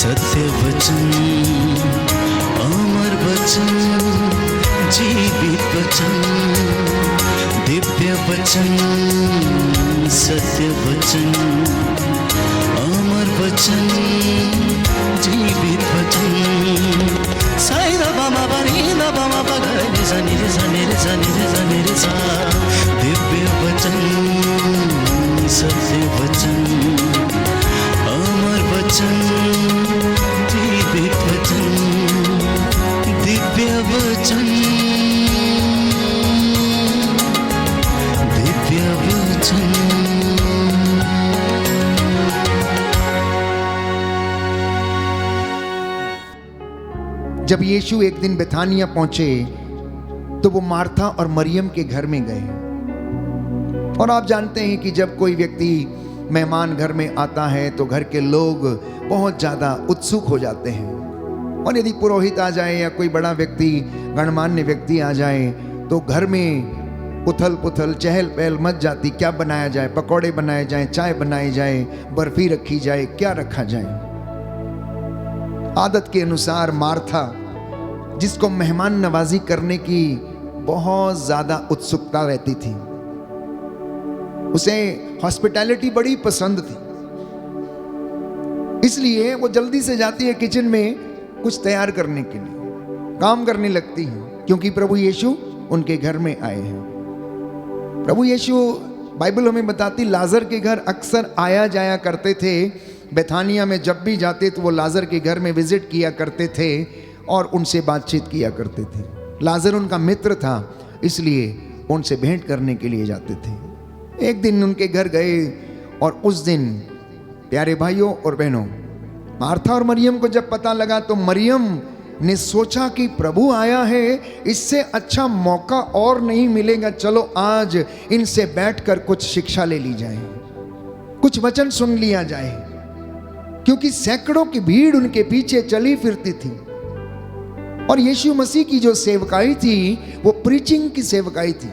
सत्य वचन, अमर वचन, जीवित वचन, दिव्य वचन, सत्य वचन, अमर वचन, जीवित वचन। साई दा बाबा बनी दा बाबा बगरे रे सा रे सा रे सा रे सा। दिव्य वचन, सत्य वचन, अमर वचन, जीवित वचन, दिव्य वचन, दिव्य वचन। जब यीशु एक दिन बेथानिया पहुंचे तो वो मार्था और मरियम के घर में गए। और आप जानते हैं कि जब कोई व्यक्ति मेहमान घर में आता है तो घर के लोग बहुत ज़्यादा उत्सुक हो जाते हैं। और यदि पुरोहित आ जाए या कोई बड़ा व्यक्ति, गणमान्य व्यक्ति आ जाए तो घर में उथल पुथल, चहल पहल मच जाती। क्या बनाया जाए, पकौड़े बनाए जाए, चाय बनाई जाए, बर्फी रखी जाए, क्या रखा जाए। आदत के अनुसार मार्था, जिसको मेहमान नवाजी करने की बहुत ज्यादा उत्सुकता रहती थी, उसे हॉस्पिटैलिटी बड़ी पसंद थी, इसलिए वो जल्दी से जाती है किचन में कुछ तैयार करने के लिए, काम करने लगती है, क्योंकि प्रभु यीशु उनके घर में आए हैं। प्रभु यीशु, बाइबल हमें बताती, लाजर के घर अक्सर आया जाया करते थे। बेथानिया में जब भी जाते तो वो लाजर के घर में विजिट किया करते थे और उनसे बातचीत किया करते थे। लाजर उनका मित्र था, इसलिए उनसे भेंट करने के लिए जाते थे। एक दिन उनके घर गए और उस दिन प्यारे भाइयों और बहनों, मार्था और मरियम को जब पता लगा तो मरियम ने सोचा कि प्रभु आया है, इससे अच्छा मौका और नहीं मिलेगा, चलो आज इनसे बैठकर कुछ शिक्षा ले ली जाए, कुछ वचन सुन लिया जाए। क्योंकि सैकड़ों की भीड़ उनके पीछे चली फिरती थी और यीशु मसीह की जो सेवकाई थी वो प्रीचिंग की सेवकाई थी,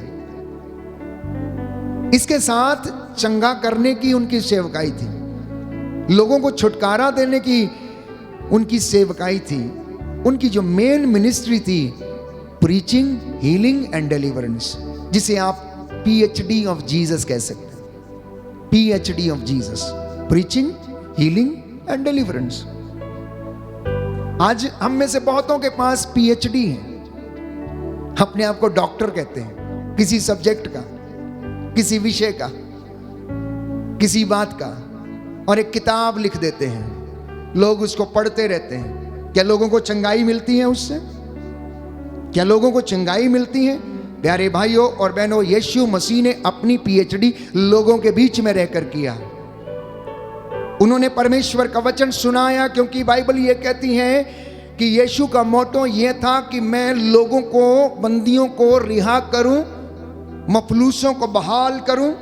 इसके साथ चंगा करने की उनकी सेवकाई थी, लोगों को छुटकारा देने की उनकी सेवकाई थी। उनकी जो मेन मिनिस्ट्री थी, प्रीचिंग, हीलिंग एंड डिलीवरेंस, जिसे आप PhD ऑफ जीसस कह सकते हैं। PhD of Jesus, preaching, healing and deliverance. आज हम में से बहुतों के पास PhD है, अपने आप को डॉक्टर कहते हैं, किसी सब्जेक्ट का, किसी विषय का, किसी बात का, और एक किताब लिख देते हैं, लोग उसको पढ़ते रहते हैं। क्या लोगों को चंगाई मिलती है उससे? क्या लोगों को चंगाई मिलती है? प्यारे भाइयों और बहनों, यीशु मसीह ने अपनी PhD लोगों के बीच में रहकर किया। उन्होंने परमेश्वर का वचन सुनाया, क्योंकि बाइबल ये कहती है कि यीशु का मोटो ये था कि मैं लोगों को, बंदियों को रिहा करूं, मफलूसों को बहाल करूं,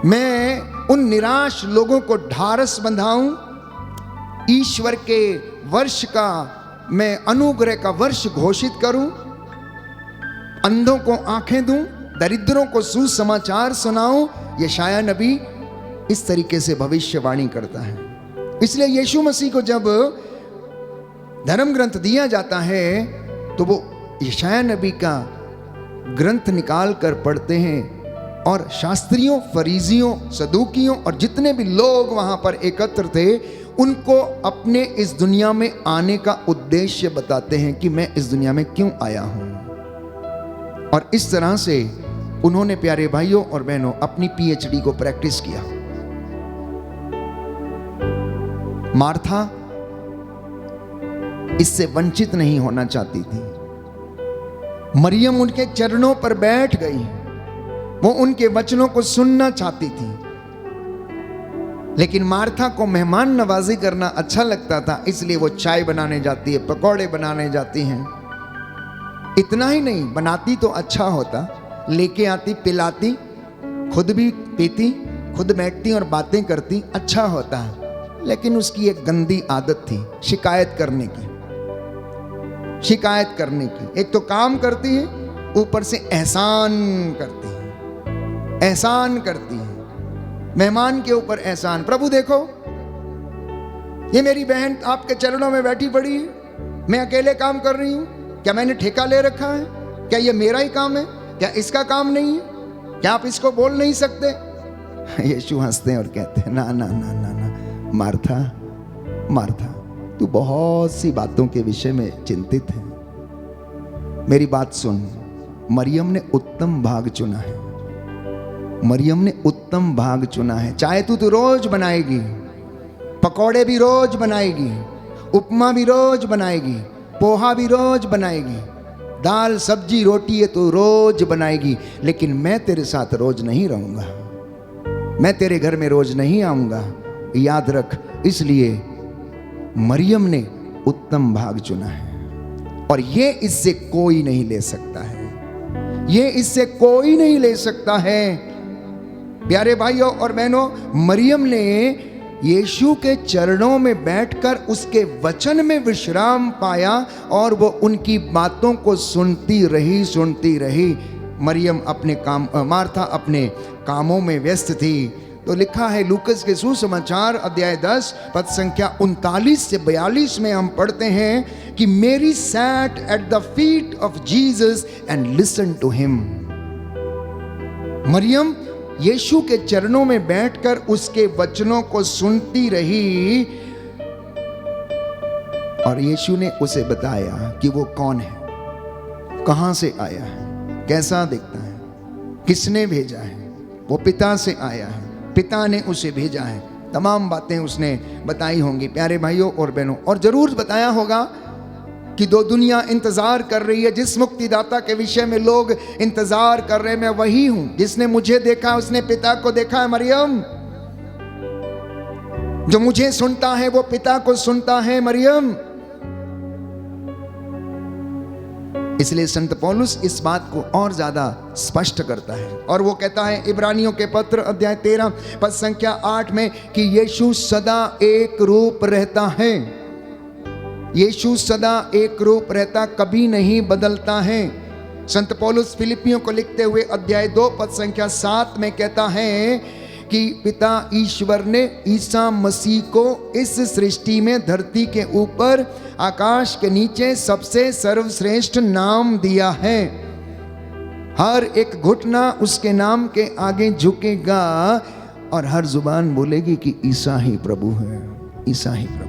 मैं उन निराश लोगों को ढारस बंधाऊं, ईश्वर के वर्ष का मैं अनुग्रह का वर्ष घोषित करूं, अंधों को आंखें दूं, दरिद्रों को सुसमाचार सुनाऊं। यशायाह नबी इस तरीके से भविष्यवाणी करता है। इसलिए यीशु मसीह को जब धर्म ग्रंथ दिया जाता है तो वो यशायाह नबी का ग्रंथ निकाल कर पढ़ते हैं और शास्त्रियों, फरीजियों, सदूकियों और जितने भी लोग वहां पर एकत्र थे, उनको अपने इस दुनिया में आने का उद्देश्य बताते हैं कि मैं इस दुनिया में क्यों आया हूं। और इस तरह से उन्होंने, प्यारे भाइयों और बहनों, अपनी PhD को प्रैक्टिस किया। मार्था इससे वंचित नहीं होना चाहती थी। मरियम उनके चरणों पर बैठ गई, वो उनके वचनों को सुनना चाहती थी। लेकिन मार्था को मेहमान नवाजी करना अच्छा लगता था, इसलिए वो चाय बनाने जाती है, पकौड़े बनाने जाती हैं। इतना ही नहीं, बनाती तो अच्छा होता, लेके आती, पिलाती, खुद भी पीती, खुद बैठती और बातें करती, अच्छा होता है। लेकिन उसकी एक गंदी आदत थी, शिकायत करने की। शिकायत करने की। एक तो काम करती है, ऊपर से एहसान करती है, एहसान करती है। मेहमान के ऊपर एहसान। प्रभु देखो, ये मेरी बहन आपके चरणों में बैठी पड़ी है, मैं अकेले काम कर रही हूं, क्या मैंने ठेका ले रखा है? क्या ये मेरा ही काम है? क्या इसका काम नहीं है? क्या आप इसको बोल नहीं सकते? यीशु हंसते हैं और कहते हैं, ना ना ना ना ना मार्था, मार्था, तू बहुत सी बातों के विषय में चिंतित है। मेरी बात सुन, मरियम ने उत्तम भाग चुना है। मरियम ने उत्तम भाग चुना है। चाहे तू रोज बनाएगी, पकौड़े भी रोज बनाएगी, उपमा भी रोज बनाएगी, पोहा भी रोज बनाएगी, दाल सब्जी रोटी है तो रोज बनाएगी, लेकिन मैं तेरे साथ रोज नहीं रहूंगा, मैं तेरे घर में रोज नहीं आऊंगा, याद रख। इसलिए मरियम ने उत्तम भाग चुना है और ये इससे कोई नहीं ले सकता है, ये इससे कोई नहीं ले सकता है। प्यारे भाइयों और बहनों, मरियम ने यीशु के चरणों में बैठकर उसके वचन में विश्राम पाया और वो उनकी बातों को सुनती रही। मरियम अपने काम, मार्था अपने कामों में व्यस्त थी। तो लिखा है लूकस के सुसमाचार अध्याय 10 पद संख्या 39 से 42 में हम पढ़ते हैं कि Mary sat at the feet of Jesus and listen to him. मरियम यीशु के चरणों में बैठकर उसके वचनों को सुनती रही और यीशु ने उसे बताया कि वो कौन है, कहां से आया है, कैसा दिखता है, किसने भेजा है। वो पिता से आया है, पिता ने उसे भेजा है। तमाम बातें उसने बताई होंगी प्यारे भाइयों और बहनों, और जरूर बताया होगा कि दो दुनिया इंतजार कर रही है। जिस मुक्तिदाता के विषय में लोग इंतजार कर रहे हैं, मैं वही हूं। जिसने मुझे देखा उसने पिता को देखा है। मरियम, जो मुझे सुनता है वो पिता को सुनता है। मरियम, इसलिए संत पौलुस इस बात को और ज्यादा स्पष्ट करता है और वो कहता है इब्रानियों के पत्र अध्याय 13 पद संख्या 8 में कि यीशु सदा एक रूप रहता है। यीशु सदा एक रूप रहता, कभी नहीं बदलता है। संत पौलुस फिलिपियों को लिखते हुए अध्याय 2 पद संख्या 7 में कहता है कि पिता ईश्वर ने ईसा मसीह को इस सृष्टि में धरती के ऊपर आकाश के नीचे सबसे सर्वश्रेष्ठ नाम दिया है। हर एक घुटना उसके नाम के आगे झुकेगा और हर जुबान बोलेगी कि ईसा ही प्रभु है, ईसा ही प्रभु है।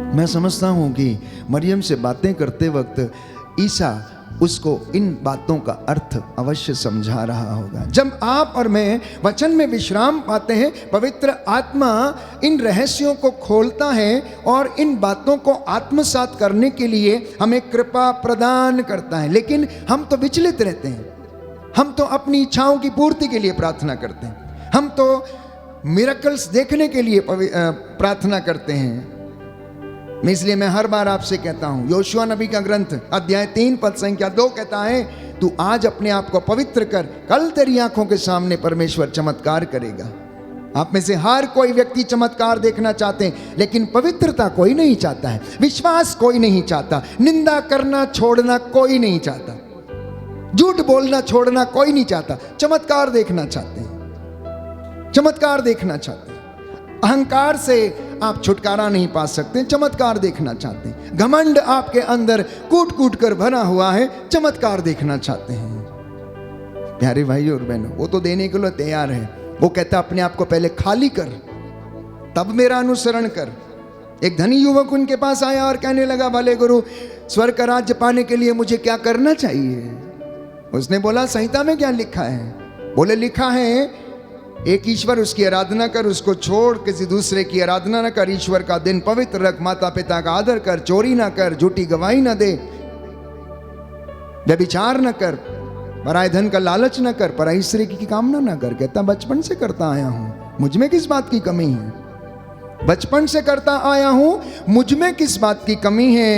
मैं समझता हूं कि मरियम से बातें करते वक्त ईसा उसको इन बातों का अर्थ अवश्य समझा रहा होगा। जब आप और मैं वचन में विश्राम पाते हैं, पवित्र आत्मा इन रहस्यों को खोलता है और इन बातों को आत्मसात करने के लिए हमें कृपा प्रदान करता है। लेकिन हम तो विचलित रहते हैं, हम तो अपनी इच्छाओं की पूर्ति के लिए प्रार्थना करते हैं, हम तो मिरेकल्स देखने के लिए प्रार्थना करते हैं। इसलिए मैं हर बार आपसे कहता हूं, योशुआ नबी का ग्रंथ अध्याय 3 पद संख्या 2 कहता है, तू आज अपने आप को पवित्र कर, कल तेरी आंखों के सामने परमेश्वर चमत्कार करेगा। आप में से हर कोई व्यक्ति चमत्कार देखना चाहते हैं, लेकिन पवित्रता कोई नहीं चाहता है, विश्वास कोई नहीं चाहता, निंदा करना छोड़ना कोई नहीं चाहता, झूठ बोलना छोड़ना कोई नहीं चाहता। चमत्कार देखना चाहते हैं, चमत्कार देखना चाहते हैं। अहंकार से आप छुटकारा नहीं पा सकते, चमत्कार देखना चाहते हैं। घमंड आपके अंदर कूट कूट कर भरा हुआ है, चमत्कार देखना चाहते हैं। प्यारे भाइयों और बहनों, वो तो देने के लिए तैयार है। वो कहता अपने आप को पहले खाली कर, तब मेरा अनुसरण कर। एक धनी युवक उनके पास आया और कहने लगा, भले गुरु, स्वर्ग का राज्य पाने के लिए मुझे क्या करना चाहिए? उसने बोला, संहिता में क्या लिखा है? बोले, लिखा है एक ईश्वर, उसकी आराधना कर, उसको छोड़ किसी दूसरे की आराधना न कर, ईश्वर का दिन पवित्र रख, माता पिता का आदर कर, चोरी ना कर, झूठी गवाही न दे, व्यभिचार न कर, पराये धन का लालच न कर, पराई स्त्री की कामना न कर। कहता बचपन से करता आया हूं, मुझ में किस बात की कमी है? बचपन से करता आया हूं, मुझ में किस बात की कमी है?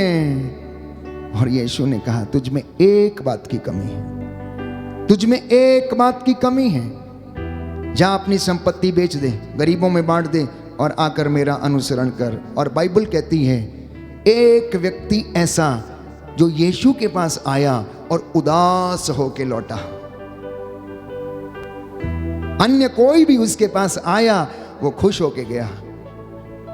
और यीशु ने कहा, तुझ में एक बात की कमी है, तुझ में एक बात की कमी है। जा अपनी संपत्ति बेच दे, गरीबों में बांट दे और आकर मेरा अनुसरण कर। और बाइबल कहती है, एक व्यक्ति ऐसा जो यीशु के पास आया और उदास होके लौटा। अन्य कोई भी उसके पास आया वो खुश होके गया,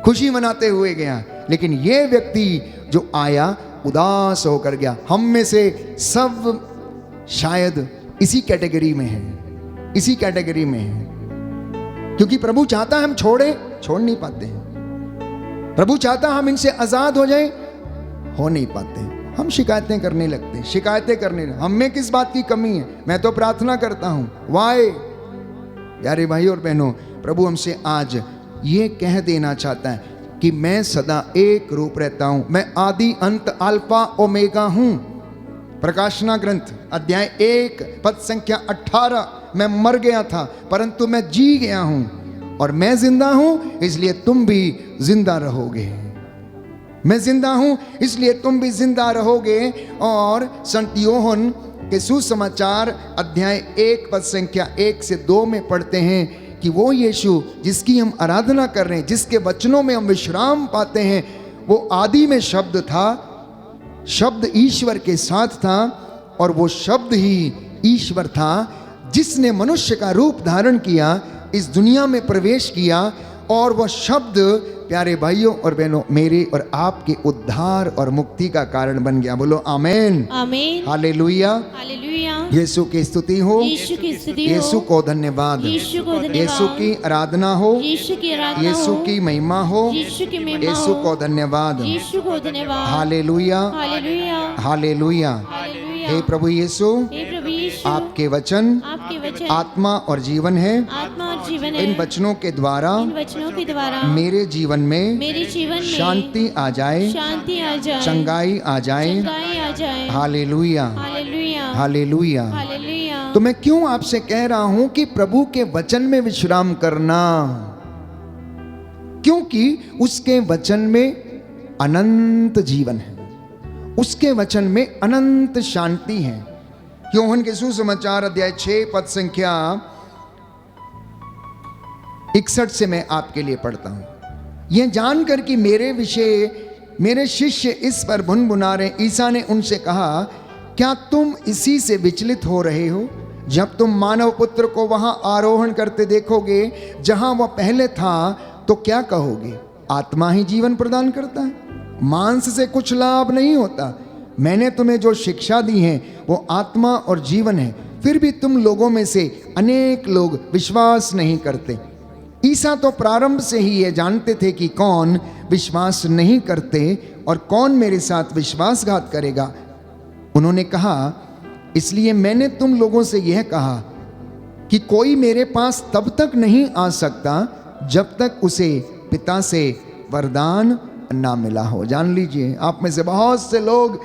खुशी मनाते हुए गया, लेकिन ये व्यक्ति जो आया उदास होकर गया। हम में से सब शायद इसी कैटेगरी में हैं, इसी कैटेगरी में हैं, क्योंकि प्रभु चाहता है हम छोड़ नहीं पाते हैं। प्रभु चाहता हम इनसे आजाद हो जाएं, हो नहीं पाते। हम शिकायतें करने लगते हैं, शिकायतें करने, हम में किस बात की कमी है? मैं तो प्रार्थना करता हूं। वाई प्यारे भाई और बहनों, प्रभु हमसे आज ये कह देना चाहता है कि मैं सदा एक रूप रहता हूं, मैं आदि अंत अल्फा ओमेगा हूं। प्रकाशना ग्रंथ अध्याय 1 पद संख्या 18, मैं मर गया था परंतु मैं जी गया हूं और मैं जिंदा हूं इसलिए तुम भी जिंदा रहोगे। मैं जिंदा हूं इसलिए तुम भी जिंदा रहोगे। और संत योहन के सुसमाचार अध्याय 1 पद संख्या 1 से 2 में पढ़ते हैं कि वो यीशु जिसकी हम आराधना कर रहे हैं, जिसके वचनों में हम विश्राम पाते हैं, वो आदि में शब्द था, शब्द ईश्वर के साथ था और वो शब्द ही ईश्वर था, जिसने मनुष्य का रूप धारण किया, इस दुनिया में प्रवेश किया और वह शब्द प्यारे भाइयों और बहनों मेरे और आपके उद्धार और मुक्ति का कारण बन गया। बोलो आमेन, आमीन, हालेलुया, हालेलुया। यीशु की स्तुति हो, यीशु की स्तुति हो, यीशु को धन्यवाद, यीशु को धन्यवाद, यीशु की आराधना हो, यीशु की आराधना यीशु हो, की महिमा हो, यीशु की महिमा यीशु हो, को धन्यवाद, यीशु को धन्यवाद, हालेलुया, हालेलुया, हालेलुया। हालेलुया। हे प्रभु यीशु, हे प्रभु यीशु, आपके वचन आपके वचन आत्मा और जीवन है। आत्मा और जीवन है। इन वचनों के द्वारा इन वचनों के द्वारा मेरे जीवन में मेरे जीवन में शांति आ जाए, शांति आ जाए, चंगाई आ जाए। चंगाई आ जाए। Hallelujah, hallelujah, hallelujah. हालेलुया। तो मैं क्यों आपसे कह रहा हूं कि प्रभु के वचन में विश्राम करना? क्योंकि उसके वचन में अनंत जीवन है, उसके वचन में अनंत शांति है। योहन के सुसमाचार अध्याय 6 पद संख्या 61 से मैं आपके लिए पढ़ता हूं। यह जानकर कि मेरे विषय मेरे शिष्य इस पर भुनभुना रहे, ईसा ने उनसे कहा, क्या तुम इसी से विचलित हो रहे हो? जब तुम मानव पुत्र को वहां आरोहण करते देखोगे जहां वह पहले था, तो क्या कहोगे? आत्मा ही जीवन प्रदान करता है, मांस से कुछ लाभ नहीं होता। मैंने तुम्हें जो शिक्षा दी है वो आत्मा और जीवन है, फिर भी तुम लोगों में से अनेक लोग विश्वास नहीं करते। ईसा तो प्रारंभ से ही ये जानते थे कि कौन विश्वास नहीं करते और कौन मेरे साथ विश्वासघात करेगा। उन्होंने कहा, इसलिए मैंने तुम लोगों से यह कहा कि कोई मेरे पास तब तक नहीं आ सकता जब तक उसे पिता से वरदान ना मिला हो। जान लीजिए, आप में से बहुत से लोग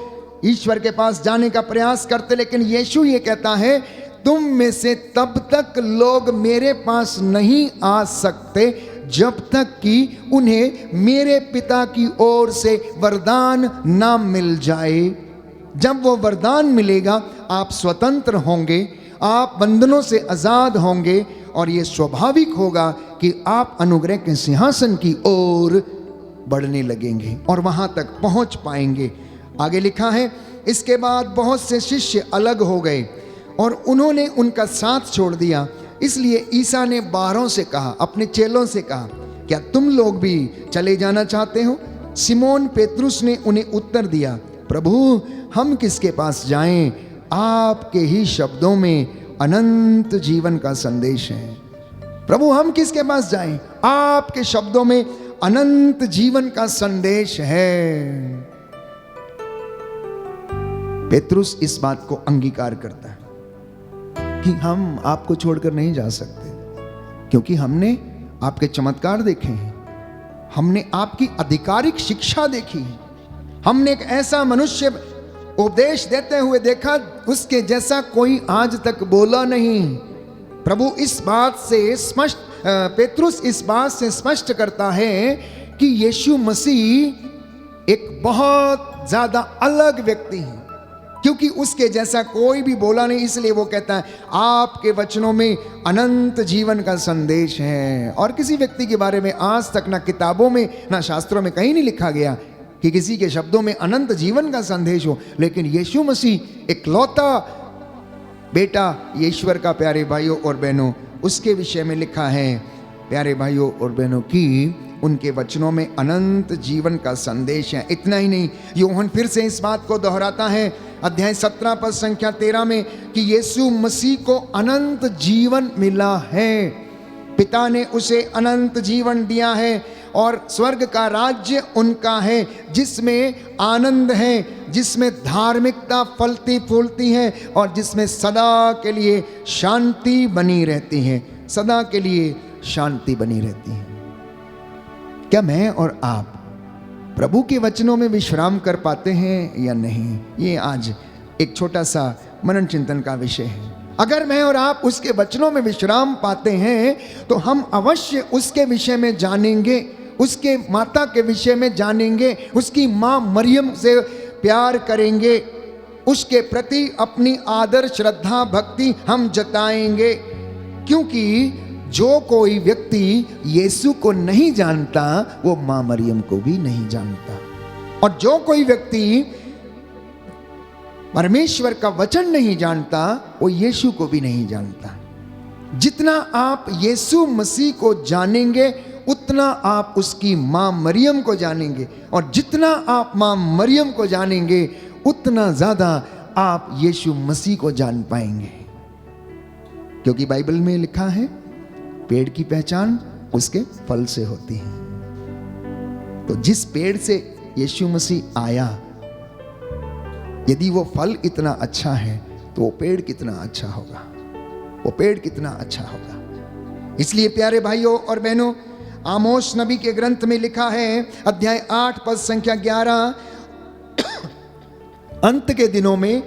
ईश्वर के पास जाने का प्रयास करते, लेकिन यीशु ये कहता है, तुम में से तब तक लोग मेरे पास नहीं आ सकते जब तक कि उन्हें मेरे पिता की ओर से वरदान ना मिल जाए। जब वो वरदान मिलेगा, आप स्वतंत्र होंगे, आप बंधनों से आजाद होंगे और ये स्वाभाविक होगा कि आप अनुग्रह के सिंहासन की ओर बढ़ने लगेंगे और वहां तक पहुंच पाएंगे। आगे लिखा है, इसके बाद बहुत से शिष्य अलग हो गए और उन्होंने उनका साथ छोड़ दिया। इसलिए ईसा ने 12 से कहा, अपने चेलों से कहा, क्या तुम लोग भी चले जाना चाहते हो? सिमोन पेतरुस ने उन्हें उत्तर दिया, प्रभु हम किसके पास जाएं? आपके ही शब्दों में अनंत जीवन का संदेश है। प्रभु हम किसके पास जाएं? आपके शब्दों में अनंत जीवन का संदेश है। पेतरुस इस बात को अंगीकार करता है कि हम आपको छोड़कर नहीं जा सकते, क्योंकि हमने आपके चमत्कार देखे हैं, हमने आपकी आधिकारिक शिक्षा देखी है, हमने एक ऐसा मनुष्य उपदेश देते हुए देखा, उसके जैसा कोई आज तक बोला नहीं। प्रभु इस बात से स्पष्ट, पेतरुस इस बात से स्पष्ट करता है कि यीशु मसीह एक बहुत ज्यादा अलग व्यक्ति है, क्योंकि उसके जैसा कोई भी बोला नहीं। इसलिए वो कहता है, आपके वचनों में अनंत जीवन का संदेश है। और किसी व्यक्ति के बारे में आज तक ना किताबों में ना शास्त्रों में कहीं नहीं लिखा गया कि किसी के शब्दों में अनंत जीवन का संदेश हो, लेकिन यीशु मसीह इकलौता बेटा ईश्वर का, प्यारे भाइयों और बहनों, उसके विषय में लिखा है प्यारे भाइयों और बहनों की उनके वचनों में अनंत जीवन का संदेश है। इतना ही नहीं, यूहन्ना फिर से इस बात को दोहराता है अध्याय 17 पद संख्या 13 में कि यीशु मसीह को अनंत जीवन मिला है, पिता ने उसे अनंत जीवन दिया है और स्वर्ग का राज्य उनका है जिसमें आनंद है, जिसमें धार्मिकता फलती फूलती है और जिसमें सदा के लिए शांति बनी रहती है, सदा के लिए शांति बनी रहती है। क्या मैं और आप प्रभु के वचनों में विश्राम कर पाते हैं या नहीं? ये आज एक छोटा सा मनन चिंतन का विषय है। अगर मैं और आप उसके वचनों में विश्राम पाते हैं तो हम अवश्य उसके विषय में जानेंगे, उसके माता के विषय में जानेंगे, उसकी माँ मरियम से प्यार करेंगे, उसके प्रति अपनी आदर श्रद्धा भक्ति हम जताएंगे। क्योंकि जो कोई व्यक्ति यीशु को नहीं जानता वो माँ मरियम को भी नहीं जानता, और जो कोई व्यक्ति परमेश्वर का वचन नहीं जानता वो यीशु को भी नहीं जानता। जितना आप यीशु मसीह को जानेंगे उतना आप उसकी माँ मरियम को जानेंगे, और जितना आप माँ मरियम को जानेंगे उतना ज़्यादा आप यीशु मसीह को जान पाएंगे। क्योंकि बाइबल में लिखा है पेड़ की पहचान उसके फल से होती है। तो जिस पेड़ से यीशु मसीह आया, यदि वो फल इतना अच्छा है तो वो पेड़ कितना अच्छा होगा, वो पेड़ कितना अच्छा होगा। इसलिए प्यारे भाइयों और बहनों, आमोस नबी के ग्रंथ में लिखा है अध्याय 8 पद संख्या 11, अंत के दिनों में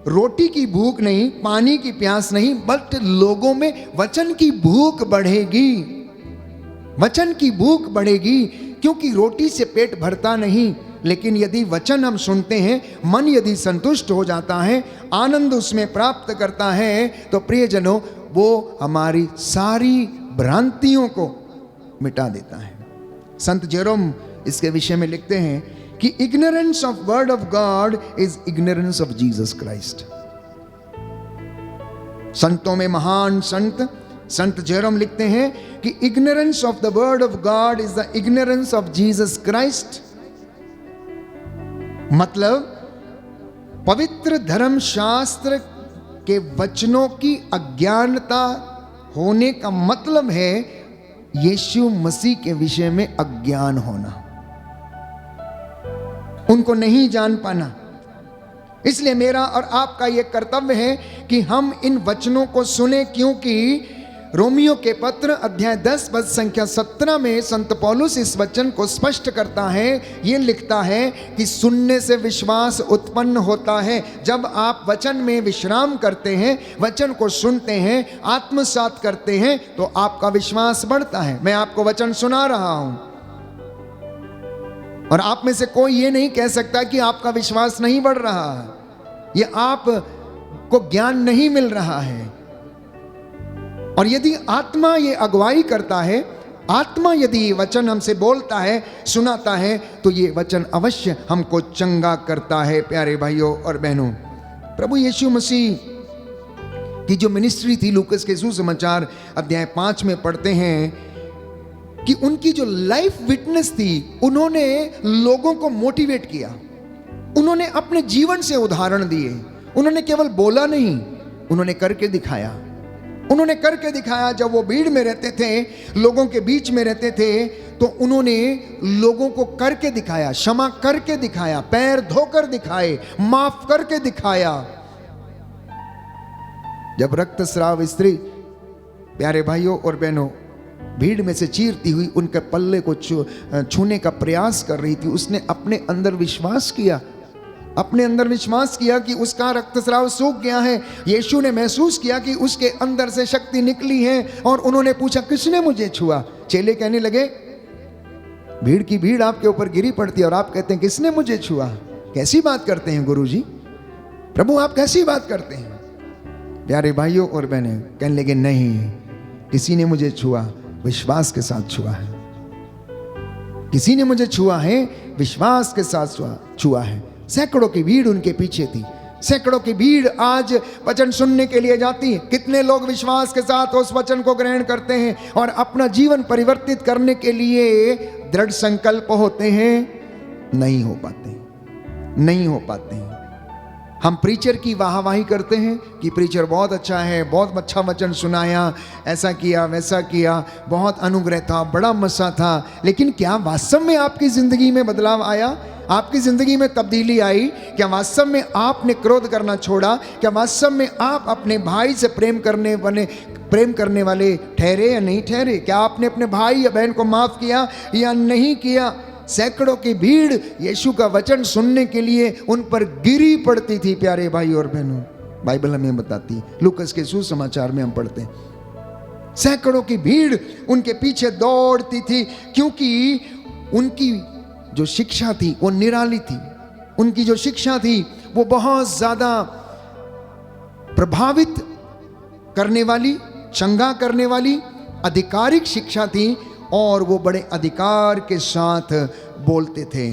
रोटी की भूख नहीं, पानी की प्यास नहीं, बल्कि लोगों में वचन की भूख बढ़ेगी, वचन की भूख बढ़ेगी। क्योंकि रोटी से पेट भरता नहीं, लेकिन यदि वचन हम सुनते हैं, मन यदि संतुष्ट हो जाता है, आनंद उसमें प्राप्त करता है, तो प्रियजनों वो हमारी सारी भ्रांतियों को मिटा देता है। संत जेरोम इसके विषय में लिखते हैं कि ignorance of word of God is ignorance of Jesus Christ. संतों में महान संत जेरोम लिखते हैं कि ignorance of the word of God is the ignorance of Jesus Christ. मतलब पवित्र धर्म शास्त्र के वचनों की अज्ञानता होने का मतलब है यीशु मसीह के विषय में अज्ञान होना, उनको नहीं जान पाना। इसलिए मेरा और आपका यह कर्तव्य है कि हम इन वचनों को सुने, क्योंकि रोमियो के पत्र अध्याय 10 पद संख्या 17 में संत पौलुस इस वचन को स्पष्ट करता है। ये लिखता है कि सुनने से विश्वास उत्पन्न होता है। जब आप वचन में विश्राम करते हैं, वचन को सुनते हैं, आत्मसात करते हैं, तो आपका विश्वास बढ़ता है। मैं आपको वचन सुना रहा हूं और आप में से कोई ये नहीं कह सकता कि आपका विश्वास नहीं बढ़ रहा है, ये आपको ज्ञान नहीं मिल रहा है। और यदि आत्मा ये अगुवाई करता है, आत्मा यदि ये वचन हमसे बोलता है, सुनाता है, तो ये वचन अवश्य हमको चंगा करता है। प्यारे भाइयों और बहनों, प्रभु यीशु मसीह की जो मिनिस्ट्री थी, लूकस के सुसमाचार अध्याय 5 में पढ़ते हैं कि उनकी जो लाइफ विटनेस थी, उन्होंने लोगों को मोटिवेट किया, उन्होंने अपने जीवन से उदाहरण दिए। उन्होंने केवल बोला नहीं, उन्होंने करके दिखाया। उन्होंने करके दिखाया। जब वो भीड़ में रहते थे, लोगों के बीच में रहते थे, तो उन्होंने लोगों को करके दिखाया, क्षमा करके दिखाया, पैर धोकर दिखाए, माफ करके दिखाया। जब रक्तस्राव स्त्री, प्यारे भाइयों और बहनों, भीड़ में से चीरती हुई उनके पल्ले को छूने का प्रयास कर रही थी, उसने अपने अंदर विश्वास किया, अपने अंदर विश्वास किया कि उसका रक्तस्राव सूख गया है। यीशु ने महसूस किया कि उसके अंदर से शक्ति निकली है, और उन्होंने पूछा किसने मुझे छुआ। चेले कहने लगे, भीड़ की भीड़ आपके ऊपर गिरी पड़ती है और आप कहते हैं किसने मुझे छुआ। कैसी बात करते हैं गुरुजी, प्रभु आप कैसी बात करते हैं। प्यारे भाइयों और बहनें कहने लगे, नहीं, किसी ने मुझे छुआ, विश्वास के साथ छुआ है। किसी ने मुझे छुआ है, विश्वास के साथ छुआ है। सैकड़ों की भीड़ उनके पीछे थी, सैकड़ों की भीड़ आज वचन सुनने के लिए जाती है। कितने लोग विश्वास के साथ उस वचन को ग्रहण करते हैं और अपना जीवन परिवर्तित करने के लिए दृढ़ संकल्प होते हैं? नहीं हो पाते, नहीं हो पाते हैं। हम प्रीचर की वाहवाही करते हैं कि प्रीचर बहुत अच्छा है, बहुत अच्छा वचन सुनाया, ऐसा किया वैसा किया, बहुत अनुग्रह था, बड़ा मसा था। लेकिन क्या वास्तव में आपकी जिंदगी में बदलाव आया? आपकी जिंदगी में तब्दीली आई? क्या वास्तव में आपने क्रोध करना छोड़ा? क्या वास्तव में आप अपने भाई से प्रेम करने वाले ठहरे या नहीं ठहरे? क्या आपने अपने भाई या बहन को माफ किया या नहीं किया? सैकड़ों की भीड़ यीशु का वचन सुनने के लिए उन पर गिरी पड़ती थी। प्यारे भाई और बहनों, बाइबल हमें बताती है, लूकास के सुसमाचार में हम पढ़ते हैं, सैकड़ों की भीड़ उनके पीछे दौड़ती थी, क्योंकि उनकी जो शिक्षा थी वो निराली थी। उनकी जो शिक्षा थी वो बहुत ज्यादा प्रभावित करने वाली, चंगा करने वाली आधिकारिक शिक्षा थी और वो बड़े अधिकार के साथ बोलते थे।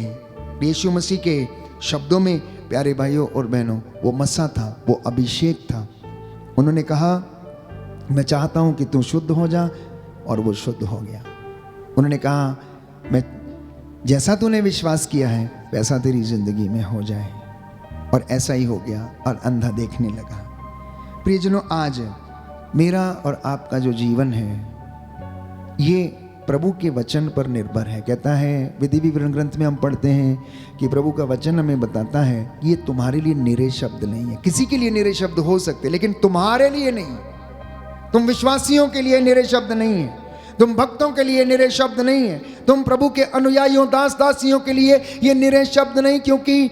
यीशु मसीह के शब्दों में प्यारे भाइयों और बहनों, वो मसा था, वो अभिषेक था। उन्होंने कहा, मैं चाहता हूं कि तू शुद्ध हो जा, और वो शुद्ध हो गया। उन्होंने कहा, मैं जैसा तूने विश्वास किया है वैसा तेरी जिंदगी में हो जाए, और ऐसा ही हो गया, और अंधा देखने लगा। प्रियजनों, आज मेरा और आपका जो जीवन है ये प्रभु के वचन पर निर्भर है। कहता है, विधि विवरण ग्रंथ में हम पढ़ते हैं कि प्रभु का वचन हमें बताता है ये तुम्हारे लिए निरे शब्द नहीं है। किसी के लिए निरे शब्द हो सकते, लेकिन तुम्हारे लिए नहीं। तुम विश्वासियों के लिए निरे शब्द नहीं है, तुम भक्तों के लिए निरे शब्द नहीं है, तुम प्रभु के अनुयायियों दास दासियों के लिए ये निरे शब्द नहीं। क्योंकि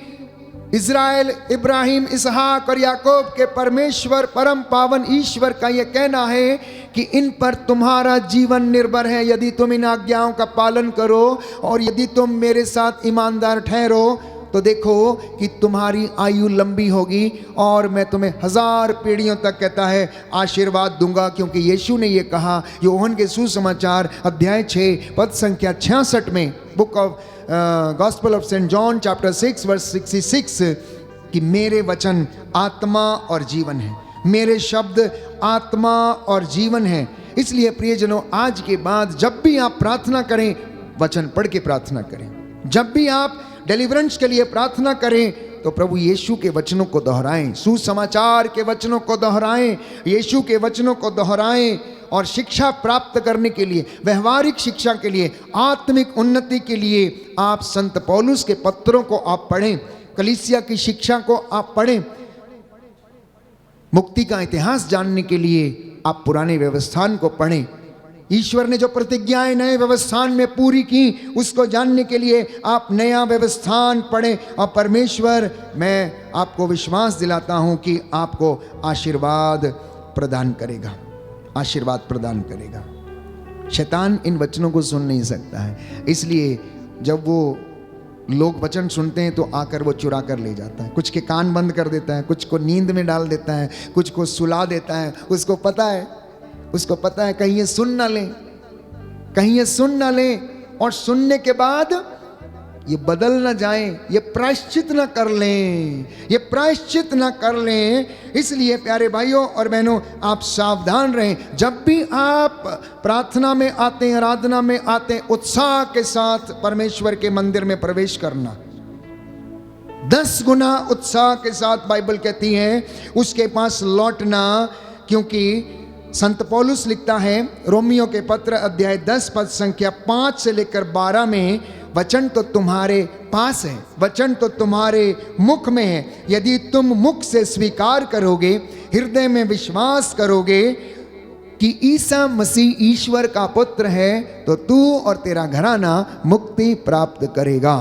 इज़राइल, इब्राहिम, इसहाक और याकूब के परमेश्वर, परम पावन ईश्वर का यह कहना है कि इन पर तुम्हारा जीवन निर्भर है। यदि तुम इन आज्ञाओं का पालन करो और यदि तुम मेरे साथ ईमानदार ठहरो, तो देखो कि तुम्हारी आयु लंबी होगी और मैं तुम्हें 1000 पीढ़ियों तक, कहता है, आशीर्वाद दूंगा। क्योंकि यीशु ने यह कहा यूहन्ना के सुसमाचार अध्याय 6 पद संख्या 66 में, book of gospel of saint John chapter 6 verse 66, कि मेरे वचन आत्मा और जीवन है, मेरे शब्द आत्मा और जीवन है। इसलिए प्रियजनों, आज के बाद जब भी आप प्रार्थना करें, वचन पढ़ के प्रार्थना करें। जब भी आप डिलीवरेंस के लिए प्रार्थना करें तो प्रभु यीशु के वचनों को दोहराएं, सुसमाचार के वचनों को दोहराएं, यीशु के वचनों को दोहराएं। और शिक्षा प्राप्त करने के लिए, व्यवहारिक शिक्षा के लिए, आत्मिक उन्नति के लिए आप संत पौलुस के पत्रों को आप पढ़ें, कलीसिया की शिक्षा को आप पढ़ें। मुक्ति का इतिहास जानने के लिए आप पुराने व्यवस्थान को पढ़ें। ईश्वर ने जो प्रतिज्ञाएं नए व्यवस्थान में पूरी की, उसको जानने के लिए आप नया व्यवस्थान पढ़ें। और परमेश्वर, मैं आपको विश्वास दिलाता हूं कि आपको आशीर्वाद प्रदान करेगा, आशीर्वाद प्रदान करेगा। शैतान इन वचनों को सुन नहीं सकता है, इसलिए जब वो लोग वचन सुनते हैं तो आकर वो चुरा कर ले जाता है। कुछ के कान बंद कर देता है, कुछ को नींद में डाल देता है, कुछ को सुला देता है। उसको पता है कहीं ये सुन ना लें, कहीं ये सुन ना लें, और सुनने के बाद ये बदल ना जाएं, ये प्रायश्चित ना कर लें, ये प्रायश्चित ना कर लें। इसलिए प्यारे भाइयों और बहनों, आप सावधान रहें। जब भी आप प्रार्थना में आते हैं, आराधना में आते हैं, उत्साह के साथ परमेश्वर के मंदिर में प्रवेश करना, 10 गुना उत्साह के साथ बाइबल कहती है उसके पास लौटना। क्योंकि संत पौलुस लिखता है रोमियो के पत्र अध्याय 10 पद संख्या 5 से लेकर 12 में, वचन तो तुम्हारे पास है, वचन तो तुम्हारे मुख में है। यदि तुम मुख से स्वीकार करोगे, हृदय में विश्वास करोगे कि ईसा मसीह ईश्वर का पुत्र है, तो तू और तेरा घराना मुक्ति प्राप्त करेगा।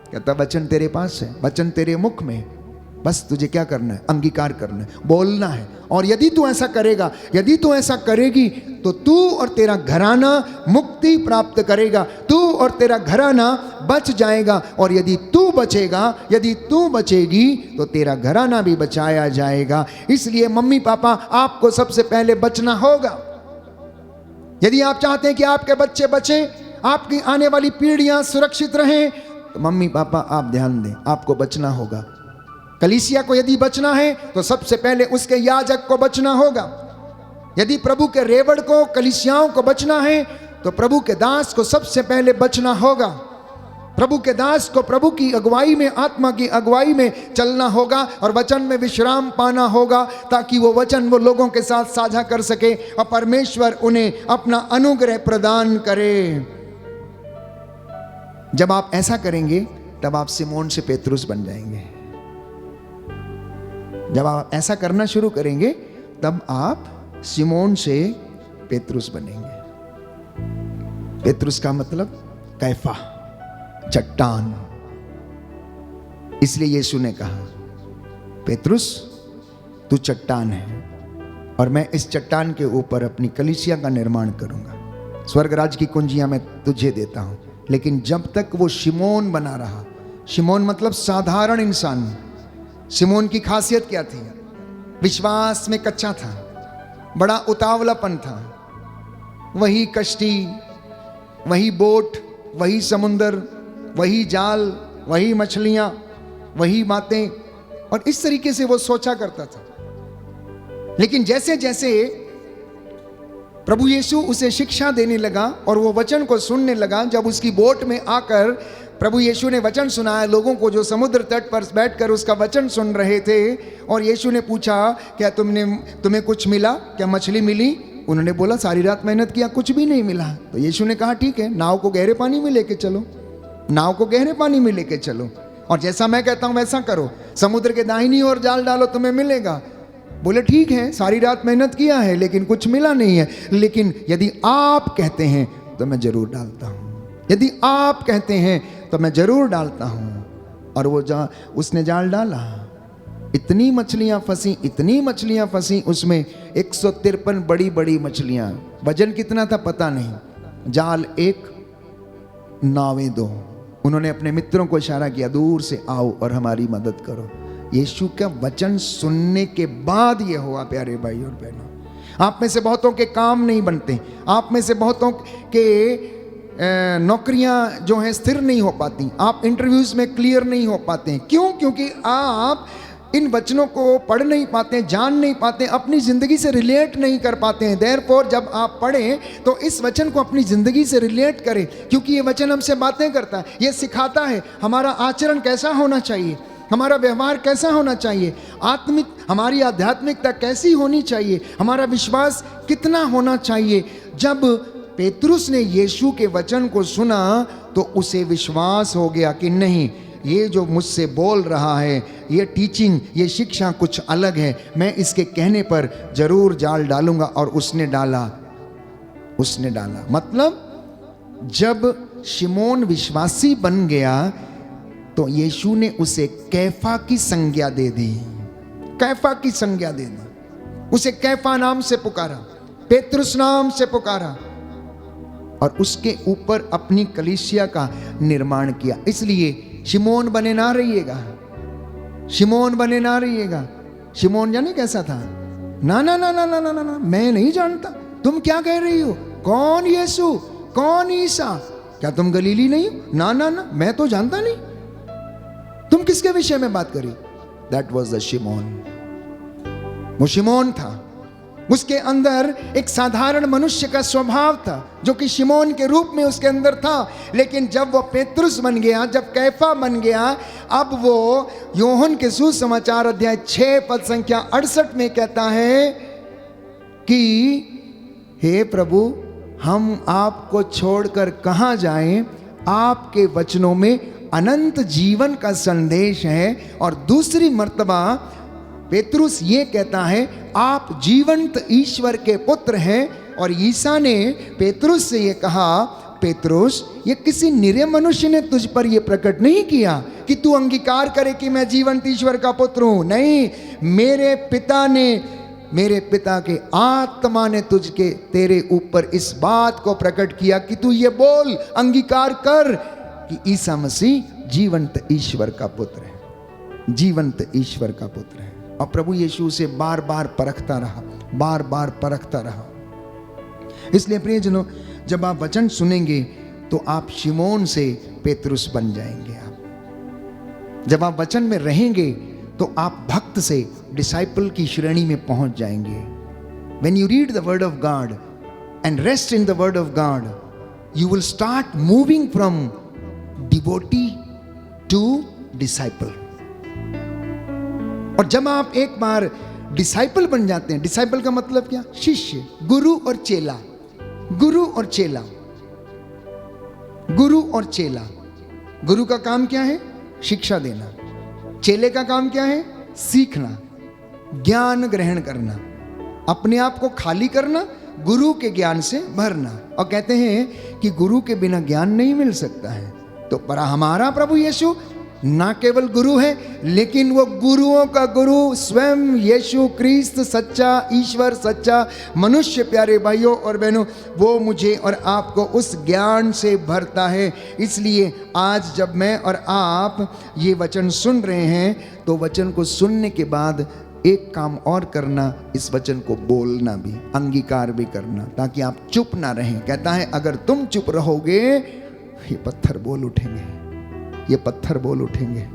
कहता वचन तेरे पास है, वचन तेरे मुख में, बस तुझे क्या करना है? अंगीकार करना है, बोलना है। और यदि तू ऐसा करेगा, यदि तू ऐसा करेगी, तो तू और तेरा घराना मुक्ति प्राप्त करेगा, तू और तेरा घराना बच जाएगा। और यदि तू बचेगा, यदि तू बचेगी, तो तेरा घराना भी बचाया जाएगा। इसलिए मम्मी पापा, आपको सबसे पहले बचना होगा। यदि आप चाहते हैं कि आपके बच्चे बचें, आपकी आने वाली पीढ़ियां सुरक्षित रहें, तो मम्मी पापा आप ध्यान दें, आपको बचना होगा। कलीसिया को यदि बचना है तो सबसे पहले उसके याजक को बचना होगा। यदि प्रभु के रेवड़ को, कलीसियाओं को बचना है तो प्रभु के दास को सबसे पहले बचना होगा। प्रभु के दास को प्रभु की अगुवाई में, आत्मा की अगुवाई में चलना होगा और वचन में विश्राम पाना होगा, ताकि वो वचन वो लोगों के साथ साझा कर सके और परमेश्वर उन्हें अपना अनुग्रह प्रदान करे। जब आप ऐसा करेंगे तब आप सिमोन से पेतरुस बन जाएंगे। जब आप ऐसा करना शुरू करेंगे तब आप सिमोन से पेतरुस बनेंगे। पेतरुस का मतलब कैफा, चट्टान। इसलिए यीशु ने कहा, पेतरुस तू चट्टान है और मैं इस चट्टान के ऊपर अपनी कलीसिया का निर्माण करूंगा। स्वर्ग राज्य की कुंजियां मैं तुझे देता हूं। लेकिन जब तक वो शिमोन बना रहा, शिमोन मतलब साधारण इंसान। शिमोन की खासियत क्या थी? विश्वास में कच्चा था, बड़ा उतावलापन था। वही कश्ती, वही बोट, वही समुंदर, वही जाल, वही मछलियां, वही बातें, और इस तरीके से वो सोचा करता था। लेकिन जैसे जैसे प्रभु यीशु उसे शिक्षा देने लगा और वो वचन को सुनने लगा, जब उसकी बोट में आकर प्रभु यीशु ने वचन सुनाया लोगों को जो समुद्र तट पर बैठकर उसका वचन सुन रहे थे, और यीशु ने पूछा, क्या तुम्हें कुछ मिला? क्या मछली मिली? उन्होंने बोला, सारी रात मेहनत किया, कुछ भी नहीं मिला। तो यीशु ने कहा, ठीक है, नाव को गहरे पानी में लेके चलो, नाव को गहरे पानी में लेके चलो, और जैसा मैं कहता हूं वैसा करो, समुद्र के दाहिनी ओर जाल डालो, तुम्हें मिलेगा। बोले, ठीक है, सारी रात मेहनत किया है लेकिन कुछ मिला नहीं है, लेकिन यदि आप कहते हैं तो मैं जरूर डालता हूं, यदि आप कहते हैं तो मैं जरूर डालता हूं। और वो उसने जाल डाला। इतनी मछलियां फंसी, इतनी मछलियां फंसी उसमें, 153 बड़ी बड़ी मछलियां। वजन कितना था पता नहीं। जाल एक, नावें दो। उन्होंने अपने मित्रों को इशारा किया, दूर से आओ और हमारी मदद करो। यीशु का वचन सुनने के बाद ये हुआ। प्यारे भाई और बहनों, आप में से बहुतों के काम नहीं बनते, आप में से बहुतों के नौकरियां जो हैं स्थिर नहीं हो पाती, आप इंटरव्यूज में क्लियर नहीं हो पाते। क्यों? क्योंकि आप इन वचनों को पढ़ नहीं पाते, जान नहीं पाते, अपनी ज़िंदगी से रिलेट नहीं कर पाते हैं। देयरफॉर जब आप पढ़ें तो इस वचन को अपनी ज़िंदगी से रिलेट करें, क्योंकि ये वचन हमसे बातें करता है, ये सिखाता है हमारा आचरण कैसा होना चाहिए, हमारा व्यवहार कैसा होना चाहिए, हमारी आध्यात्मिकता कैसी होनी चाहिए, हमारा विश्वास कितना होना चाहिए। जब पेतरुस ने यीशु के वचन को सुना तो उसे विश्वास हो गया कि नहीं, ये जो मुझसे बोल रहा है, ये टीचिंग, ये शिक्षा कुछ अलग है, मैं इसके कहने पर जरूर जाल डालूंगा। और उसने डाला। मतलब जब शिमोन विश्वासी बन गया तो यीशु ने उसे कैफा की संज्ञा दे दी। कैफा की संज्ञा दे दी। उसे कैफा नाम से पुकारा, पेतरुस नाम से पुकारा, और उसके ऊपर अपनी कलीसिया का निर्माण किया। इसलिए शिमोन बने ना रहिएगा, शिमोन बने ना रहिएगा। शिमोन जाने कैसा था? ना ना ना ना ना ना ना, मैं नहीं जानता, तुम क्या कह रही हो? कौन यीशु? कौन ईसा? क्या तुम गलीली नहीं हो? ना ना ना, मैं तो जानता नहीं, तुम किसके विषय में बात करी? दैट वॉज द शिमोन। वो शिमोन था। उसके अंदर एक साधारण मनुष्य का स्वभाव था जो कि शिमोन के रूप में उसके अंदर था। लेकिन जब वो पेतरुस बन गया, जब कैफा बन गया, अब वो योहन के सुसमाचार अध्याय 6 पद संख्या 68 में कहता है कि हे प्रभु, हम आपको छोड़कर कहाँ जाएं? आपके वचनों में अनंत जीवन का संदेश है। और दूसरी मर्तबा पेतरुस ये कहता है, आप जीवंत ईश्वर के पुत्र हैं। और ईसा ने पेतरुस से ये कहा, पेतरुस, ये किसी निरीह मनुष्य ने तुझ पर ये प्रकट नहीं किया कि तू अंगीकार करे कि मैं जीवंत ईश्वर का पुत्र हूं। नहीं, मेरे पिता के आत्मा ने तुझके तेरे ऊपर इस बात को प्रकट किया कि तू ये बोल, अंगीकार कर कि ईसा मसीह जीवंत ईश्वर का पुत्र है, जीवंत ईश्वर का पुत्र है। और प्रभु यीशु से बार बार परखता रहा, बार बार परखता रहा। इसलिए प्रियजनों, जब आप वचन सुनेंगे तो आप शिमोन से पेतरुस बन जाएंगे। आप जब आप वचन में रहेंगे तो आप भक्त से डिसाइपल की श्रेणी में पहुंच जाएंगे। When you read the word of God and rest in the word of God, you will start moving from devotee to disciple. और जब आप एक बार डिसाइपल बन जाते हैं, डिसाइपल का मतलब क्या? शिष्य, गुरु और चेला, गुरु और चेला, गुरु और चेला। गुरु का काम क्या है? शिक्षा देना। चेले का काम क्या है? सीखना, ज्ञान ग्रहण करना, अपने आप को खाली करना, गुरु के ज्ञान से भरना। और कहते हैं कि गुरु के बिना ज्ञान नहीं मिल सकता है। तो पर हमारा प्रभु यीशु ना केवल गुरु है, लेकिन वो गुरुओं का गुरु स्वयं यीशु क्रिस्त, सच्चा ईश्वर, सच्चा मनुष्य। प्यारे भाइयों और बहनों, वो मुझे और आपको उस ज्ञान से भरता है। इसलिए आज जब मैं और आप ये वचन सुन रहे हैं, तो वचन को सुनने के बाद एक काम और करना, इस वचन को बोलना भी, अंगीकार भी करना, ताकि आप चुप ना रहें। कहता है अगर तुम चुप रहोगे, ये पत्थर बोल उठेंगे, ये पत्थर बोल उठेंगे।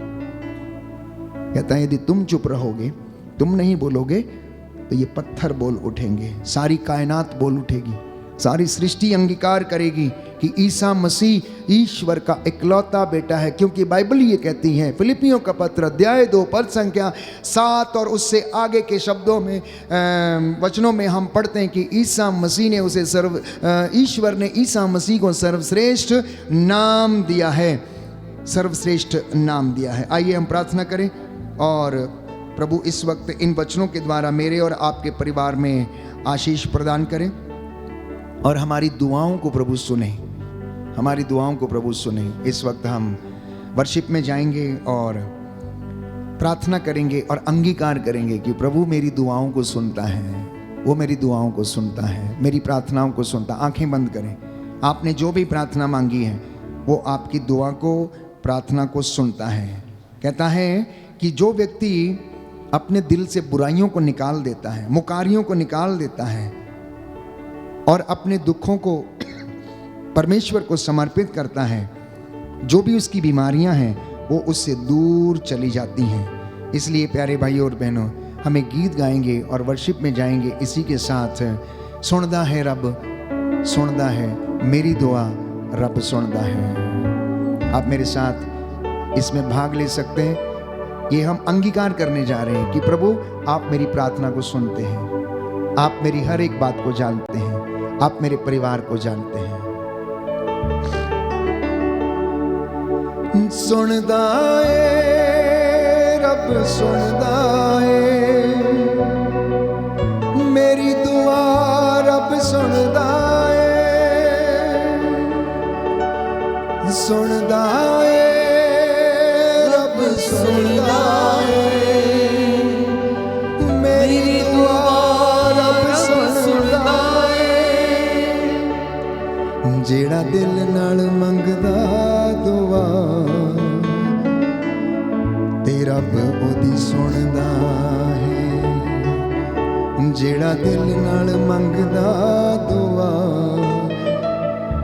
कहता है यदि तुम चुप रहोगे, तुम नहीं बोलोगे, तो ये पत्थर बोल उठेंगे। सारी कायनात बोल उठेगी, सारी सृष्टि अंगीकार करेगी कि ईसा मसीह ईश्वर का इकलौता बेटा है। क्योंकि बाइबल ये कहती है, फिलिपियों का पत्र अध्याय 2 पद संख्या 7 और उससे आगे के शब्दों में, वचनों में हम पढ़ते हैं कि ईसा मसीह ने उसे ईश्वर ने ईसा मसीह को सर्वश्रेष्ठ नाम दिया है, सर्वश्रेष्ठ नाम दिया है। आइए हम प्रार्थना करें और प्रभु इस वक्त इन वचनों के द्वारा मेरे और आपके परिवार में आशीष प्रदान करें और हमारी दुआओं को प्रभु सुने, हमारी दुआओं को प्रभु सुने। इस वक्त हम वर्शिप में जाएंगे और प्रार्थना करेंगे और अंगीकार करेंगे कि प्रभु मेरी दुआओं को सुनता है, वो मेरी दुआओं को सुनता है, मेरी प्रार्थनाओं को सुनता। आंखें बंद करें। आपने जो भी प्रार्थना मांगी है, वो आपकी दुआ को, प्रार्थना को सुनता है। कहता है कि जो व्यक्ति अपने दिल से बुराइयों को निकाल देता है, मुकारियों को निकाल देता है और अपने दुखों को परमेश्वर को समर्पित करता है, जो भी उसकी बीमारियां हैं वो उससे दूर चली जाती हैं। इसलिए प्यारे भाइयों और बहनों, हमें गीत गाएंगे और वर्शिप में जाएंगे इसी के साथ। सुनदा है रब, सुनदा है मेरी दुआ, रब सुनदा है। आप मेरे साथ इसमें भाग ले सकते हैं। ये हम अंगीकार करने जा रहे हैं कि प्रभु आप मेरी प्रार्थना को सुनते हैं, आप मेरी हर एक बात को जानते हैं, आप मेरे परिवार को जानते हैं। सुनदा है रब, सुनदा है मेरी दुआ, रब सुनदा है, सुनदा है रब, सुनदा है मेरी दुआ, रब सुनदा है। जेड़ा दिल नाल मंगदा दुआ, ते रब ओदी सुनदा है। जेड़ा दिल नाल मंगदा दुआ,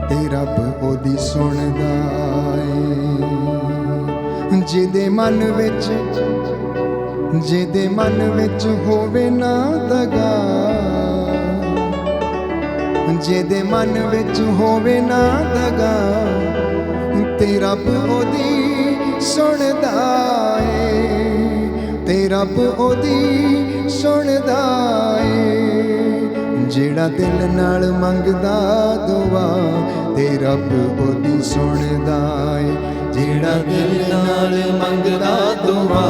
ते रब ओदी सुनदा है। ਜਿਹਦੇ ਮਨ ਵਿੱਚ ਹੋਵੇ ਨਾ ਦਗਾ, ਜਿਹਦੇ ਮਨ ਵਿੱਚ ਹੋਵੇ ਨਾ ਦਗਾ, ਤੇ ਰੱਬ ਉਹਦੀ ਸੁਣਦਾ ਏ, ਤੇ ਰੱਬ ਉਹਦੀ ਸੁਣਦਾ ਏ। ਜਿਹੜਾ ਦਿਲ ਨਾਲ ਮੰਗਦਾ ਦੁਆ, ਤੇ ਰੱਬ ਉਹਦੀ ਸੁਣਦਾ ਏ। ਜਿਹੜਾ ਦਿਲ ਨਾਲ ਮੰਗਦਾ ਦੁਆ,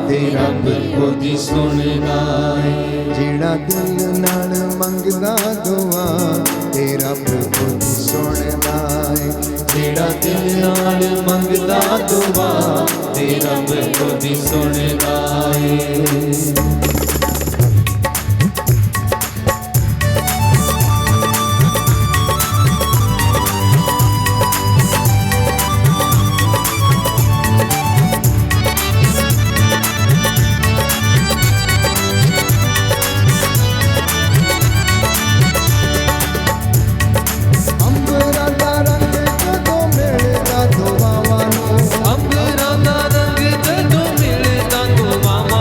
ਤੇ ਰੱਬ ਉਹਦੀ ਸੁਣਦਾ ਏ। ਜਿਹੜਾ ਦਿਲ ਨਾਲ ਮੰਗਦਾ ਦੁਆ, ਤੇ ਰੱਬ ਉਹਦੀ ਸੁਣਦਾ ਏ। ਜਿਹੜਾ ਦਿਲ ਨਾਲ ਮੰਗਦਾ ਦੁਆ, ਤੇ ਰੱਬ ਉਹਦੀ ਸੁਣਦਾ ਏ। ਅੰਬਰਾਂ ਦਾ ਰੰਗ ਜਦੋਂ ਮਿਲਦਾ ਦੁਆਵਾਂ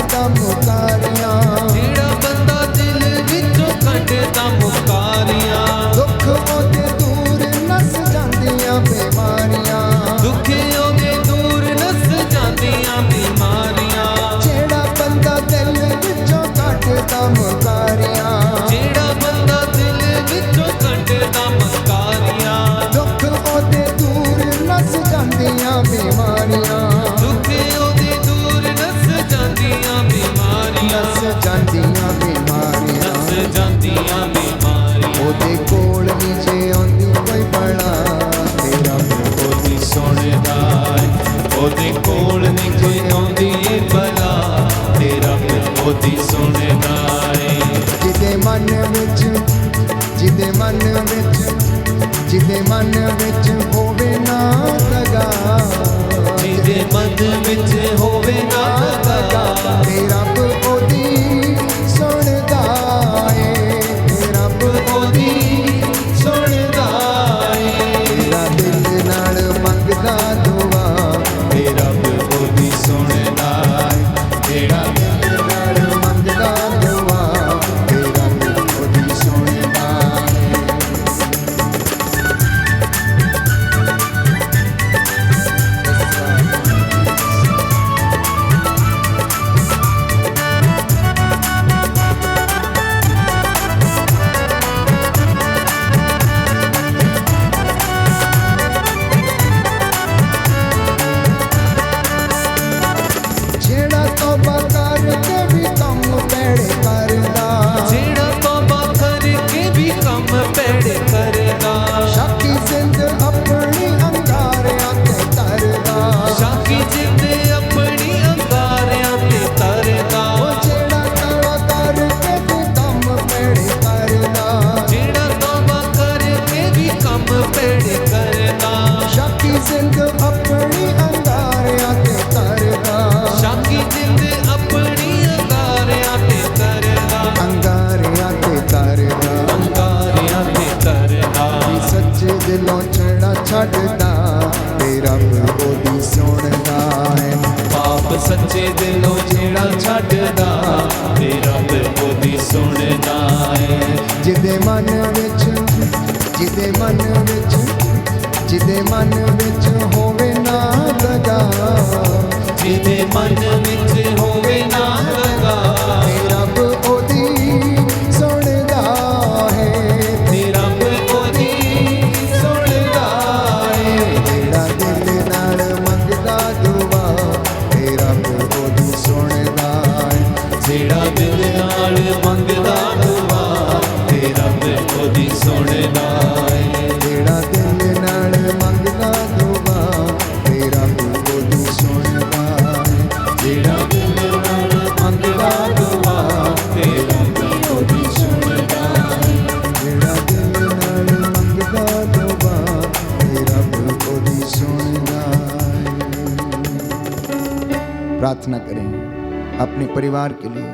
ਕੱਢਦਾ ਮੁਕਾਰੀਆਂ ਜਿਹੜਾ ਬੰਦਾ ਦਿਲ ਵਿੱਚੋਂ ਕੱਢਦਾ ਮੁਕਾਰੀਆਂ ਦੁੱਖ ਉਹਦੇ ਦੂਰ ਨਸ ਜਾਂਦੀਆਂ ਬਿਮਾਰੀਆਂ ਦੁੱਖੇ ਉਹਦੇ ਦੂਰ ਨਸ ਜਾਂਦੀਆਂ ਬਿਮਾਰੀਆਂ ਜਿਹੜਾ ਬੰਦਾ ਦਿਲ ਵਿੱਚੋਂ ਕੱਢਦਾ ਮੁਕਾਰੀਆਂ ਜਿਹੜਾ ਬੰਦਾ ਦਿਲ ਵਿੱਚੋਂ ਕੱਢਦਾ ਮੁਕਾਰੀਆਂ ਦੁੱਖ ਉਹਦੇ ਦੂਰ ਨਸ ਜਾਂਦੀਆਂ ਬਿਮਾਰੀਆਂ ਦੁੱਖੇ ਉਹਦੇ ਦੂਰ ਨਸ ਜਾਂਦੀਆਂ ਬਿਮਾਰੀਆਂ ਨਸ ਜਾਂਦੀਆਂ ਬਿਮਾਰੀਆਂ ਨਸ ਜਾਂਦੀਆਂ ਬਿਮਾਰੀਆਂ ਉਹਦੇ ਕੋਲ ਵੀ ਜੇ ਆਉਂਦੀ ਕੋਈ ਬੜਾ ਤੇਰਾ ਉਹਦੀ ਸੁਣਦਾ ਏ ਉਹਦੇ ਕੋਲ ਨਹੀਂ ਕੋਈ ਆਉਂਦੀ ਏ ਬਲਾ ਤੇਰਾ ਉਹਦੀ ਸੁਣਦਾ ਏ ਜਿਹਦੇ ਮਨ ਵਿੱਚ ਜਿਹਦੇ ਮਨ ਵਿੱਚ ਹੋਵੇ ਨਾ ਦਗਾ ਜਿਹਦੇ ਮਨ ਵਿੱਚ ਹੋਵੇ ਨਾ ਦਗਾ ਤੇ ਰੱਬ ਉਹਦੀ ਸੁਣਦਾ ਏ ਤੇ ਰੱਬ ਉਹਦੀ ਸੁਣਦਾ ਏ ਤੇਰਾ ਦਿਲ ਨਾਲ ਮੰਗਦਾ ਦੁਆ ਤੇ ਰੱਬ ਉਹਦੀ ਸੁਣਦਾ ਏ ਜਿਹੜਾ ਦਿਲ ਨਾਲ ਮੰਗਦਾ ਦੁਆ ਤੇ ਰੱਬ ਉਹਦੀ ਸੁਣਦਾ ਏ ਜਿਹੜਾ ਤੋਬਾ ਕਰਕੇ ਵੀ ਕੰਮ ਪੈੜੇ ਕਰਦਾ ਜਿਹੜਾ ਤੋਬਾ ਕਰਕੇ ਵੀ ਕੰਮ ਪੈੜੇ ਕਰਦਾ ਸ਼ਾਕੀ ਜ਼ਿੰਦ ਆਪਣੀ ਅੰਗਾਰਿਆਂ ਤੇ ਤਰਦਾ ਸ਼ਾਕੀ ਜਿੰਦ ਆਪਣੀ ਅੰਗਾਰਿਆਂ ਤੇ ਤਰਦਾ ਉਹ ਜਿਹੜਾ ਤੋਬਾ ਕਰਕੇ ਵੀ ਕੰਮ ਪੈੜੇ ਕਰਦਾ ਜਿਹੜਾ ਤੋਬਾ ਕਰਕੇ ਵੀ ਕੰਮ ਪੈੜੇ ਕਰਦਾ ਸ਼ਾਕੀ ਜ਼ਿੰਦ ਆਪਣੀ ਅੰਗਾਰਿਆਂ ਤੇ ਤਰਦਾ ਸ਼ਾਕੀ ਜਿੰਦ ਆਪਣੀ ਅੰਗਾਰਿਆਂ ਤੇ ਤਰਦਾ ਅੰਗਾਰਿਆਂ ਤੇ ਤਰਦਾ ਅੰਗਾਰਿਆਂ ਤੇ ਤਰਦਾ ਵੀ ਸੱਚੇ ਦਿਲੋਂ ਛੜਾ ਛੱਡਦਾ ਤੇ ਰੱਬ ਉਹਦੀ ਸੁਣਦਾ ਹੈ ਪਾਪ ਸੱਚੇ ਦਿਲੋਂ ਜਿਹੜਾ ਛੱਡਦਾ ਤੇ ਰੱਬ ਉਹਦੀ ਸੁਣਦਾ ਏ ਜਿਹਦੇ ਮਨ ਵਿੱਚ ਹੋਵੇ ਨਾ ਦਗਾ ਜਿਹਦੇ ਮਨ ਵਿੱਚ ਹੋਵੇ ਨਾ ਲਗਾ ਤੇ ਰੱਬ ਉਹਦੀ ਸੁਣਦਾ ਹੈ ਤੇ ਰੱਬ ਉਹਦੀ ਸੁਣਦਾ ਏ ਜਿਹੜਾ ਦਿਲ ਨਾਲ ਮੰਗਦਾ ਦੁਆ ਤੇ ਰੱਬ ਉਹਦੀ ਸੁਣਦਾ ਹੈ ਜਿਹੜਾ ਦਿਲ ਨਾਲ ਮੰਗਦਾ ਦੁਆ ਤੇ ਰੱਬ ਉਹਦੀ ਸੁਣਦਾ ਏ ਜਿਹੜਾ ਦਿਲ ਨਾਲ ਮੰਗਦਾ ਦੁਆ ਤੇ ਰੱਬ ਉਹਦੀ ਸੁਣਦਾ ਹੈ ਜਿਹੜਾ ਦਿਲ ਨਾਲ ਮੰਗਦਾ ਦੁਆ ਤੇ ਰੱਬ ਉਹਦੀ ਸੁਣਦਾ ਏ ਜਿਹੜਾ ਦਿਲ ਨਾਲ ਮੰਗਦਾ ਦੁਆ ਤੇ ਰੱਬ ਉਹਦੀ सुनना है। प्रार्थना करें अपने परिवार के लिए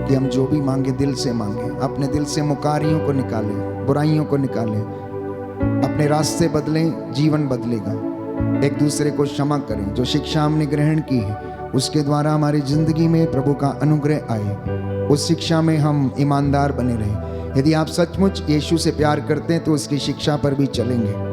कि हम जो भी मांगे दिल से मांगे, अपने दिल से मुकारियों को निकालें, बुराइयों को निकालें, अपने रास्ते बदलें, जीवन बदलेगा। एक दूसरे को क्षमा करें। जो शिक्षा हमने ग्रहण की है उसके द्वारा हमारी ज़िंदगी में प्रभु का अनुग्रह आए, उस शिक्षा में हम ईमानदार बने रहें। यदि आप सचमुच यीशु से प्यार करते हैं तो उसकी शिक्षा पर भी चलेंगे।